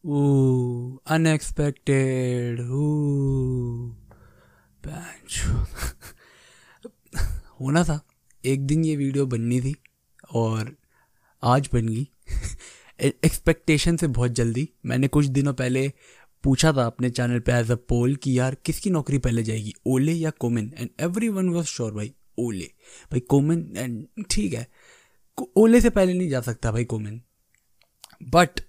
Unexpected होना था। एक दिन ये वीडियो बननी थी और आज बन गई। एक्सपेक्टेशन से बहुत जल्दी। मैंने कुछ दिनों पहले पूछा था अपने चैनल पे एज अ पोल कि यार किसकी नौकरी पहले जाएगी, ओले या कोमेन, एंड एवरीवन वाज श्योर भाई ओले। भाई कोमेन एंड ठीक है, ओले से पहले नहीं जा सकता भाई कोमेन, बट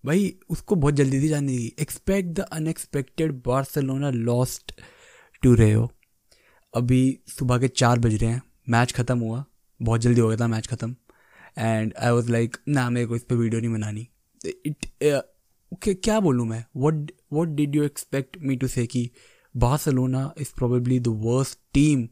भाई उसको बहुत जल्दी थी जाने की। Expect the unexpected, Barcelona lost to Rayo. अभी सुबह के 4 बज रहे हैं, मैच ख़त्म हुआ, बहुत जल्दी हो गया था मैच ख़त्म। एंड आई वॉज लाइक ना, मेरे को इस पर वीडियो नहीं बनानी। क्या बोलूँ मैं, what did you expect me to say कि Barcelona is probably the worst team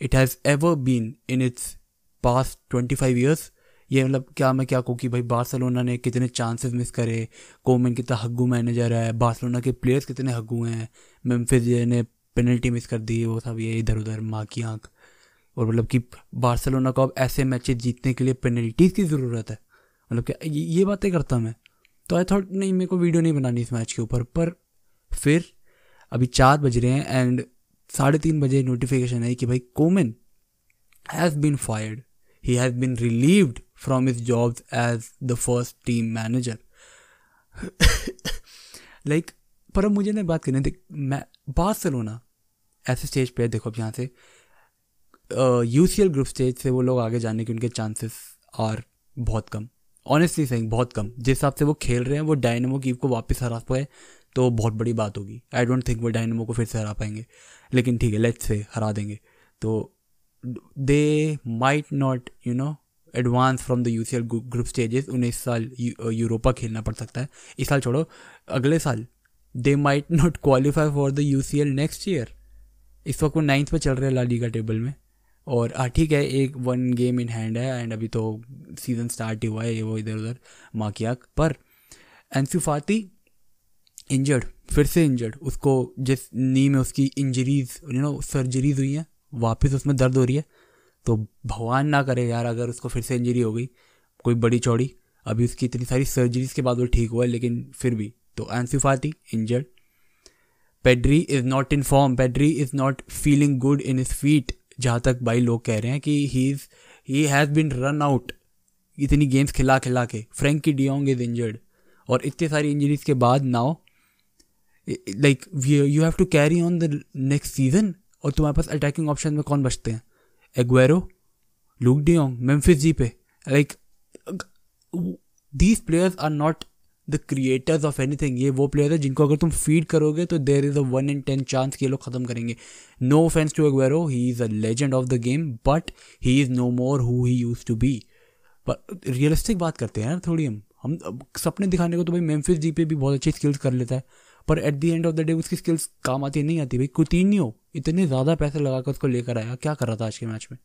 it has ever been in its past 25 years. ये मतलब क्या मैं क्या कहूँ कि भाई बार्सिलोना ने कितने चांसेस मिस करे, कोमेन कितना हग्गू मैनेजर है, बार्सिलोना के प्लेयर्स कितने हग्गू हैं, मेम्फिस ने पेनल्टी मिस कर दी, वो सब ये इधर उधर माँ की आँख। और मतलब कि बार्सिलोना को अब ऐसे मैचेस जीतने के लिए पेनल्टीज़ की ज़रूरत है, मतलब क्या ये बातें करता मैं। तो आई थॉट नहीं, मेरे को वीडियो नहीं बनानी इस मैच के ऊपर। पर फिर अभी 4 बज रहे हैं एंड 3:30 बजे नोटिफिकेशन आई कि भाई Koeman has been fired, he has been relieved from his jobs as the first team manager. Like पर अब मुझे ना बात करनी थी, मैं बार्सिलोना ऐसे स्टेज पे है, देखो अब यहाँ से यूसीएल ग्रुप स्टेज से वो लोग आगे जाने के उनके चांसेस आर बहुत कम, ऑनेस्टली सेइंग बहुत कम। जिस हिसाब से वो खेल रहे हैं, वो डायनेमो कीव को वापस हरा पाए तो बहुत बड़ी बात होगी। आई डोंट थिंक वो डायनेमो को फिर से हरा पाएंगे, लेकिन ठीक है लेट्स से हरा देंगे तो they might not advance from the UCL group stages. उन्हें इस साल यूरोपा खेलना पड़ सकता है, इस साल छोड़ो अगले साल। They might not qualify for the UCL next year. इस वक्त वो 9th पे चल रहे हैं ला लीगा टेबल में, और ठीक है एक 1 गेम इन हैंड है एंड अभी तो सीज़न स्टार्ट ही हुआ है, ये वो इधर उधर माँ की आँख। पर एंसू फाती इंजर्ड, फिर से इंजर्ड। उसको जिस नी में उसकी इंजरीज सर्जरीज हुई हैं, वापस उसमें दर्द हो रही है। तो भगवान ना करे यार अगर उसको फिर से इंजरी हो गई कोई बड़ी चौड़ी। अभी उसकी इतनी सारी सर्जरीज के बाद वो ठीक हुआ है, लेकिन फिर भी तो Ansu Fati injured. Pedri is not in form, Pedri is not feeling good in his feet. जहाँ तक भाई लोग कह रहे हैं कि he has been run out इतनी गेम्स खिला खिला के। फ्रैंकी डियोंग इज़ इंजर्ड, और इतनी सारी इंजरीज के बाद now like you have to carry on the next season. और तुम्हारे पास अटैकिंग ऑप्शन में कौन बचते हैं? Aguero, Luuk de Jong, Memphis Depay. Like these players are not the creators of anything. ये वो प्लेयर है जिनको अगर तुम फीड करोगे तो there is a 1 in 10 chance कि ये लोग ख़त्म करेंगे। No offence to Aguero, he is a legend of the game, but he is no more who he used to be. पर रियलिस्टिक बात करते हैं यार थोड़ी। हम सपने दिखाने को तो भाई मेम्फिस जीपे भी बहुत अच्छी स्किल्स कर लेता है, पर at the end of the day उसकी स्किल्स काम आती नहीं आती। भाई कुतिन्यो इतने ज़्यादा पैसे लगा कर उसको लेकर आया, क्या कर रहा था आज के मैच में?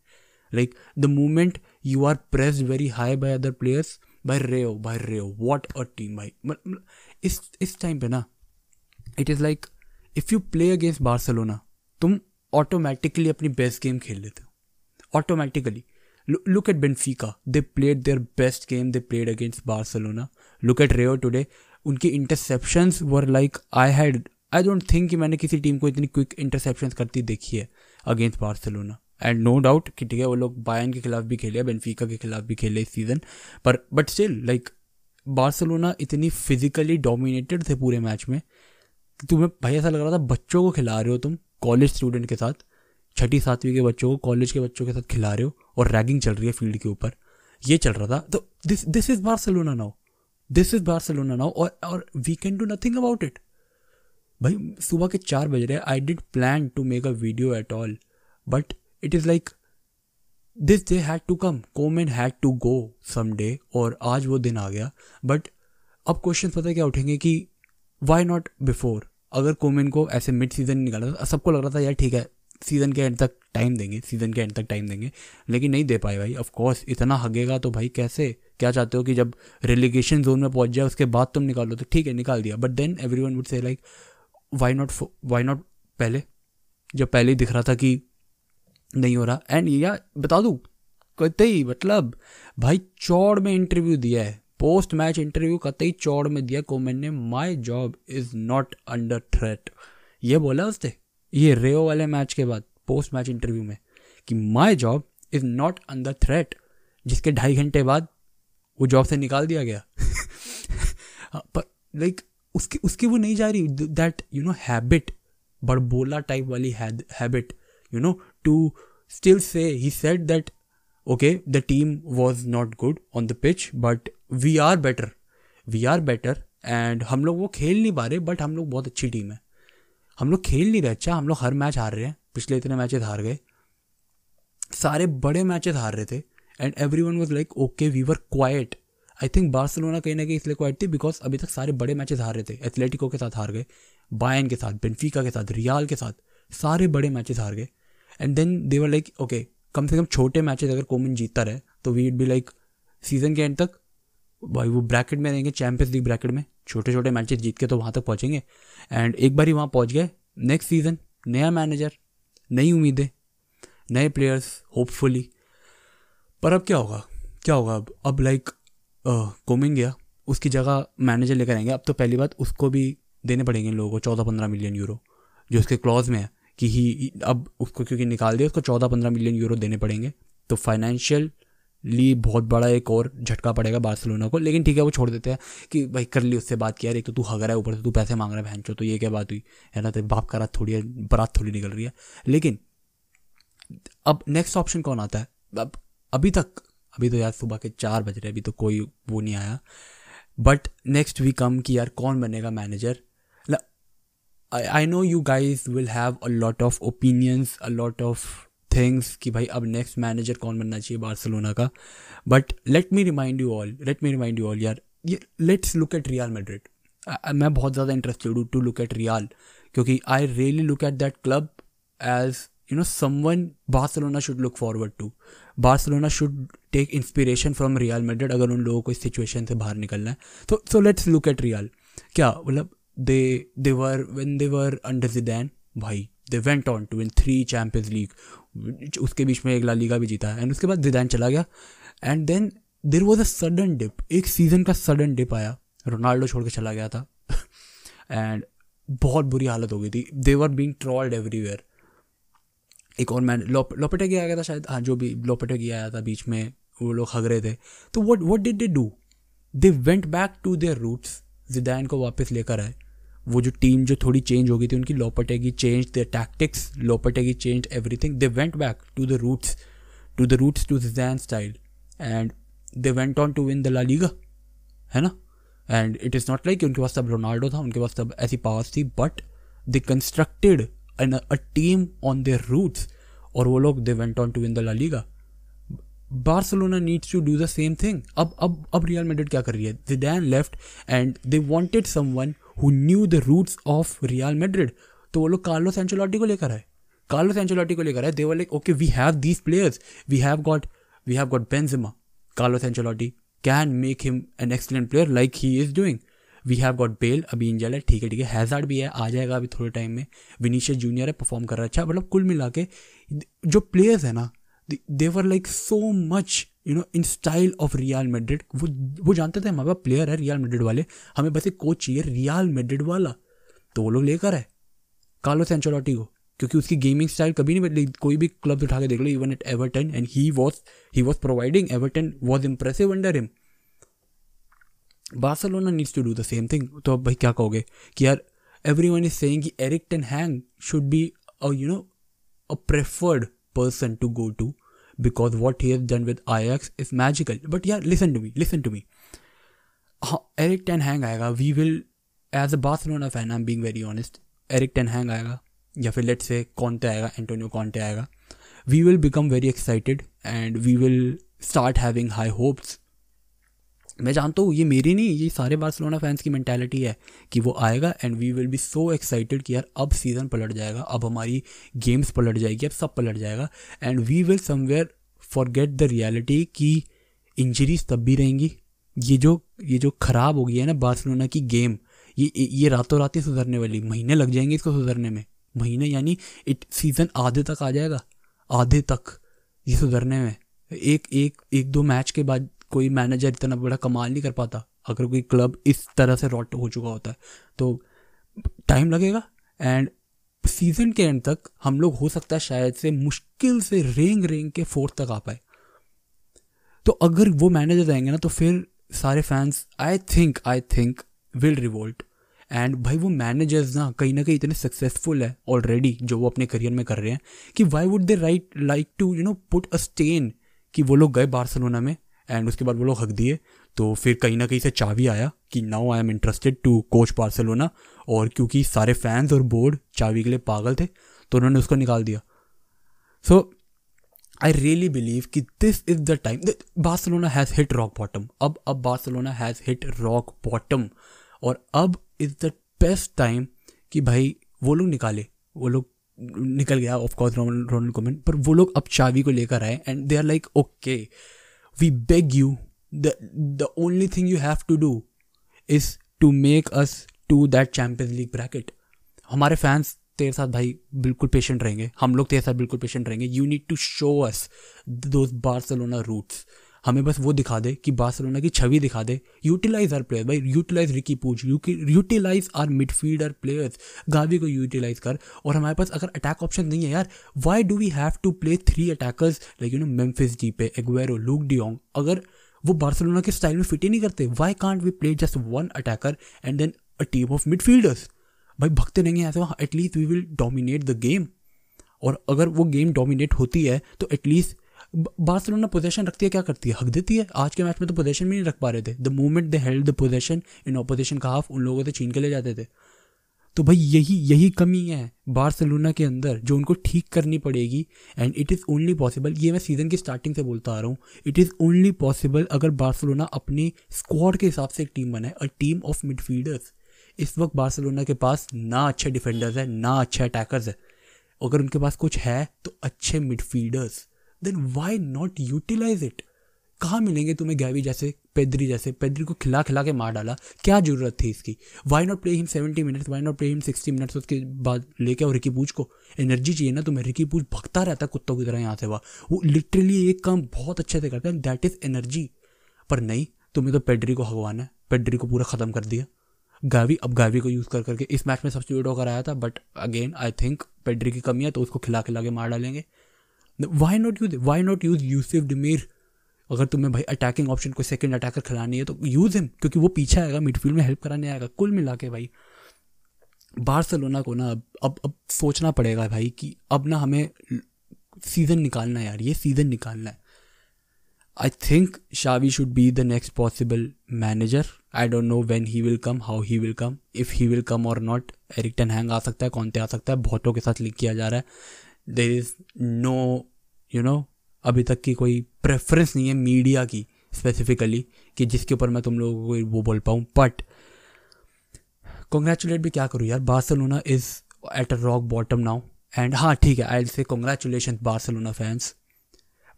Like the moment you are pressed very high by other players, भाई रेयो व्हाट अ टीम भाई। इस टाइम पे ना it is like if you play against Barcelona तुम ऑटोमेटिकली अपनी बेस्ट गेम खेल लेते हो automatically. Look at Benfica, they played their best game, they played against Barcelona. Look at Rayo today, उनकी interceptions were like I don't think कि मैंने किसी team को इतनी क्विक इंटरसेप्शंस करती देखी है against Barcelona. And no doubt कि ठीक है वो लोग बायर्न के खिलाफ भी खेले, बेनफिका के खिलाफ भी खेले इस सीज़न, पर बट स्टिल लाइक बार्सिलोना इतनी फिजिकली डोमिनेटेड थे पूरे मैच में। तुम्हें भाई ऐसा लग रहा था बच्चों को खिला रहे हो तुम, कॉलेज स्टूडेंट के साथ, 6ठी 7वीं के बच्चों को कॉलेज के बच्चों के साथ खिला रहे हो, और रैगिंग चल रही है फील्ड के ऊपर। ये चल रहा था। तो this is Barcelona now, this is Barcelona now, और we can do nothing about it. भाई सुबह के 4 बज रहे हैं। I did plan to make a video at all, but it is like this day had to come, Koeman had to go someday, और आज वो दिन आ गया। बट अब क्वेश्चन पता है क्या उठेंगे कि why not before? अगर कोमेन को ऐसे मिड सीजन निकाला था, सबको लग रहा था यार ठीक है सीज़न के एंड तक टाइम देंगे, लेकिन नहीं दे पाए भाई। ऑफ कोर्स इतना हगेगा तो भाई कैसे, क्या चाहते हो कि जब रेलिगेशन जोन में पहुंच जाए उसके बाद तुम निकालो? तो ठीक है निकाल दिया, but then everyone would say like why not पहले, जब पहले ही दिख रहा था कि नहीं हो रहा। एंड या बता दूँ कहते ही मतलब भाई चौड़ में इंटरव्यू दिया है पोस्ट मैच इंटरव्यू कतई चौड़ में दिया कोमन ने, my job is not under threat, ये बोला उसने ये रेओ वाले मैच के बाद पोस्ट मैच इंटरव्यू में कि my job is not under threat, जिसके 2.5 घंटे बाद वो जॉब से निकाल दिया गया। पर लाइक उसकी वो नहीं जा रही, दैट यू नो हैबिट, बड़बोला टाइप वाली habit, you know, to still say he said that okay, the team was not good on the pitch but we are better and हम लोग वो खेल नहीं पा रहे बट हम लोग बहुत अच्छी टीम है, हम लोग खेल नहीं रहे अच्छा, हम लोग हर मैच हार रहे हैं, पिछले इतने मैचेस हार गए, सारे बड़े मैचेस हार रहे थे and everyone was like okay we were quite. I think Barcelona कहीं ना कहीं इसलिए क्वाइट थी बिकॉज अभी तक सारे बड़े मैचेस हार रहे थे, एथलेटिको के साथ हार गए, बायर्न के साथ, बेनफिका के साथ, रियाल के साथ, सारे बड़े मैचेस हार गए and then they were like okay कम से कम छोटे मैचेस अगर कोमन जीतता रहे तो we would be like season के एंड तक भाई वो ब्रैकेट में रहेंगे, चैंपियंस लीग ब्रैकेट में छोटे छोटे मैचेस जीत के तो वहाँ तक पहुँचेंगे। एंड एक बार ही वहाँ पहुँच गए, नेक्स्ट सीजन नया मैनेजर, नई उम्मीदें, नए प्लेयर्स होपफुली। पर अब क्या होगा अब लाइक कोमन गया, उसकी जगह मैनेजर लेकर आएंगे। अब तो पहली बात उसको भी देने पड़ेंगे इन लोगों को 14-15 मिलियन यूरो जो उसके क्लॉज में है कि ही अब उसको क्योंकि निकाल दिया उसको 14-15 मिलियन यूरो देने पड़ेंगे, तो फाइनेंशियली बहुत बड़ा एक और झटका पड़ेगा बार्सिलोना को। लेकिन ठीक है वो छोड़ देते हैं कि भाई कर ली उससे बात किया, एक तो तू हग रहा है ऊपर से तू पैसे मांग रहा है भैंचो, तो ये क्या बात हुई है ना, तेरे बाप का रात थोड़ी है, बारात थोड़ी निकल रही है। लेकिन अब नेक्स्ट ऑप्शन कौन आता है? अब अभी तो यार सुबह के 4 बज रहे, अभी तो कोई वो नहीं आया, बट नेक्स्ट वीक कम कि यार कौन बनेगा manager. I know you guys will have a lot of opinions, a lot of things कि भाई अब नेक्स्ट मैनेजर कौन बनना चाहिए बार्सिलोना का, but let me remind you all यार, let's look at Real Madrid. मैं बहुत ज़्यादा इंटरेस्टेड हूँ टू लुक एट रियल, क्योंकि I really look at that club as you know someone Barcelona should look forward to. Barcelona should take inspiration from Real Madrid अगर उन लोगों को इस सिचुएशन से बाहर निकलना है तो। So let's look at real. क्या मतलब when they were under Zidane, भाई they went on to win 3 Champions League, उसके बीच में एक ला लीगा भी जीता है, एंड उसके बाद Zidane चला गया and then there was a sudden dip, एक सीजन का सडन डिप आया, रोनाल्डो छोड़ के चला गया था एंड बहुत बुरी हालत हो गई थी, दे वर बीइंग ट्रॉल्ड एवरीवेयर। एक और मैन लोपेटेगी आ गया था शायद, हाँ जो भी लोपेटेगी आया था बीच में, वो लोग हग रहे थे, तो what did they do, they went back to their roots, Zidane को वापस लेकर आए। वो जो टीम जो थोड़ी चेंज हो गई थी उनकी, Lopetegui change their tactics, Lopetegui change everything, they went back to the roots to Zidane style and they went on to win the La Liga, है ना। And it is not like उनके पास तब Ronaldo था, उनके पास तब ऐसी पावर्स थी, but they constructed a team on their roots और वो लोग they went on to win the La Liga. Barcelona needs to do the same thing. अब Real Madrid क्या कर रही है? Zidane left and they wanted someone who knew the roots of Real Madrid. तो वो लोग कार्लोस एंचेलोटी को लेकर आए, They were like, okay, we have these players. We have got Benzema. Carlos Ancelotti can make him an excellent player like he is doing. We have got Bale, अभी इंजल है, ठीक है, हैज़ार्ड भी है, आ जाएगा अभी थोड़े टाइम में, विनीशियस जूनियर है, परफॉर्म कर रहा है अच्छा। मतलब कुल मिला के जो प्लेयर्स है ना, they were like so much you know in style of Real Madrid. वो जानते थे हमारे पास प्लेयर है रियल मैड्रिड वाले, हमें बस एक कोच चाहिए रियल मैड्रिड वाला, तो वो लोग लेकर है कार्लोस एंचेलोटी को, क्योंकि उसकी गेमिंग स्टाइल कभी नहीं बदली। कोई भी क्लब उठा के देख लो, even at Everton, and he was providing, Everton was impressive under him. Barcelona needs to do the same thing. तो अब भाई क्या कहोगे कि यार एवरीवन इज सेइंग कि Erik ten Hag should be a preferred person to go to because what he has done with Ajax is magical. But yeah, listen to me. Erik ten Hag आएगा, we will, as a Barcelona fan, I'm being very honest, Erik ten Hag आएगा या फिर let's say Conte आएगा, Antonio Conte आएगा, we will become very excited and we will start having high hopes. मैं जानता हूँ ये मेरी नहीं, ये सारे बार्सिलोना फैंस की मेंटालिटी है कि वो आएगा and we will be so excited कि यार अब सीज़न पलट जाएगा, अब हमारी गेम्स पलट जाएगी, अब सब पलट जाएगा, and we will somewhere forget the reality कि इंजरीज तब भी रहेंगी। ये जो ख़राब हो गई है ना बार्सिलोना की गेम, ये रातों रात ही सुधरने वाली, महीने लग जाएंगे इसको सुधरने में, महीने यानी सीज़न आधे तक आ जाएगा, आधे तक ये सुधरने में। एक दो मैच के बाद कोई मैनेजर इतना बड़ा कमाल नहीं कर पाता अगर कोई क्लब इस तरह से रॉट हो चुका होता है। तो टाइम लगेगा, एंड सीजन के एंड तक हम लोग हो सकता है शायद से मुश्किल से रेंग रेंग के 4th तक आ पाए। तो अगर वो मैनेजर आएंगे ना तो फिर सारे fans I think will revolt. And भाई वो मैनेजर्स ना कहीं इतने सक्सेसफुल है ऑलरेडी जो वो अपने करियर में कर रहे हैं कि why would they right like to put a stand कि वो लोग गए बार्सिलोना में एंड उसके बाद वो लोग हक दिए। तो फिर कहीं से चावी आया कि now I am interested to coach Barcelona, और क्योंकि सारे फैंस और बोर्ड चावी के लिए पागल थे तो उन्होंने उसको निकाल दिया। सो आई रियली बिलीव कि this is the time Barcelona has hit rock bottom. अब Barcelona has hit rock bottom, और अब इज़ द बेस्ट टाइम कि भाई वो लोग निकल गया ऑफकोर्स रोनाल्ड कोमन, पर वो लोग अब चावी को लेकर आए and they are like okay we beg you, the only thing you have to do is to make us to that Champions League bracket. हमारे फैंस तेरे साथ भाई बिल्कुल पेशेंट रहेंगे, हम लोग तेरे साथ बिल्कुल पेशेंट रहेंगे। You need to show us those Barcelona roots. हमें बस वो दिखा दे कि बार्सिलोना की छवि दिखा दे। यूटिलाइज आर प्लेयर भाई, utilise Riqui Puig, utilise our midfielder players. Gavi को यूटिलाइज कर। और हमारे पास अगर अटैक ऑप्शन नहीं है यार, why do we have to play 3 attackers like Memphis Depay, Aguero, Luuk de Jong? अगर वो बार्सिलोना के स्टाइल में फिट ही नहीं करते, why can't we play just 1 attacker and then a team of midfielders? भाई भगते रहेंगे ऐसे, at least we will dominate the game. और अगर वो गेम डोमिनेट होती है तो एटलीस्ट बार्सिलोना पोजीशन रखती है, क्या करती है? हक देती है। आज के मैच में तो पोजीशन भी नहीं रख पा रहे थे। The moment they held the position in opposition का हाफ, उन लोगों से छीन के ले जाते थे। तो भाई यही कमी है बार्सिलोना के अंदर जो उनको ठीक करनी पड़ेगी। And it is only possible, ये मैं सीज़न की स्टार्टिंग से बोलता आ रहा हूँ, इट इज़ ओनली पॉसिबल अगर बार्सिलोना अपनी स्क्वाड के हिसाब से एक टीम बनाए, अ टीम ऑफ मिडफील्डर्स। इस वक्त बार्सिलोना के पास ना अच्छे डिफेंडर्स है ना अच्छे अटैकर्स है। अगर उनके पास कुछ है तो अच्छे midfielders, then why not utilise it? कहाँ मिलेंगे तुम्हें गैवी जैसे, पेद्री जैसे? पेद्री को खिला के मार डाला, क्या जरूरत थी इसकी? Why not play him 70 minutes, why not play him 60 minutes? उसके बाद लेके और रिकी पूज को एनर्जी चाहिए ना तुम्हें। रिकी पूज भगता रहता है कुत्तों की तरह यहाँ से वहाँ, वो लिटरली एक काम बहुत अच्छे से करता है, दैट इज एनर्जी। पर नहीं, तुम्हें तो पेड्री को भगवान है, पेड्री को पूरा ख़त्म कर दिया। अब गावी को यूज़ करके इस मैच में सब्स्टिट्यूट होकर आया था, but again I think Pedri की कमी है तो उसको खिला के मार डालेंगे। Why not use Yusuf Demir? अगर तुम्हें भाई अटैकिंग ऑप्शन कोई सेकंड अटैकर खिलानी है तो यूज़ हिम, क्योंकि वो पीछे आएगा, मिडफील्ड में हेल्प कराने आएगा। कुल मिला के भाई बार्सिलोना को ना अब सोचना पड़ेगा भाई कि अब ना हमें सीज़न निकालना है यार, ये सीज़न निकालना है। I think शावी should be the next possible manager. I don't know when he will come, how he will come, if he will come और नॉट। एरिक टेन हैंग आ सकता है, कॉन्ते आ सकता है, बहुतों के साथ लिंक किया जा रहा है। देयर इज़ नो अभी तक की कोई प्रेफरेंस नहीं है मीडिया की स्पेसिफिकली कि जिसके ऊपर मैं तुम लोगों को वो बोल पाऊँ। बट कॉन्ग्रेचुलेट भी क्या करूँ यार, Barcelona is at a rock bottom now. And हाँ ठीक है, I will say congratulation Barcelona fans,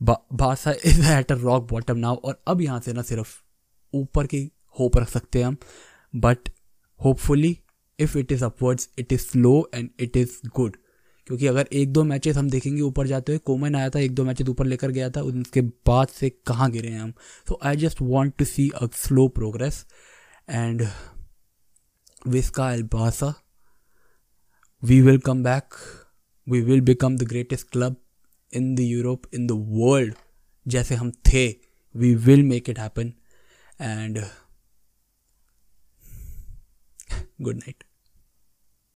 Barca is at a rock bottom now. और अब यहाँ से ना सिर्फ ऊपर की होप रख सकते हैं हम, but hopefully if it is upwards it is slow and it is good. क्योंकि अगर 1-2 मैचेस हम देखेंगे ऊपर जाते हुए, कोमन आया था 1-2 मैचेस ऊपर लेकर गया था, उसके बाद से कहाँ गिरे हैं हम। So I just want to see a slow progress. And Visca el Barça, we will come back, we will become the greatest club in the Europe, in the world. जैसे हम थे, we will make it happen. And good night.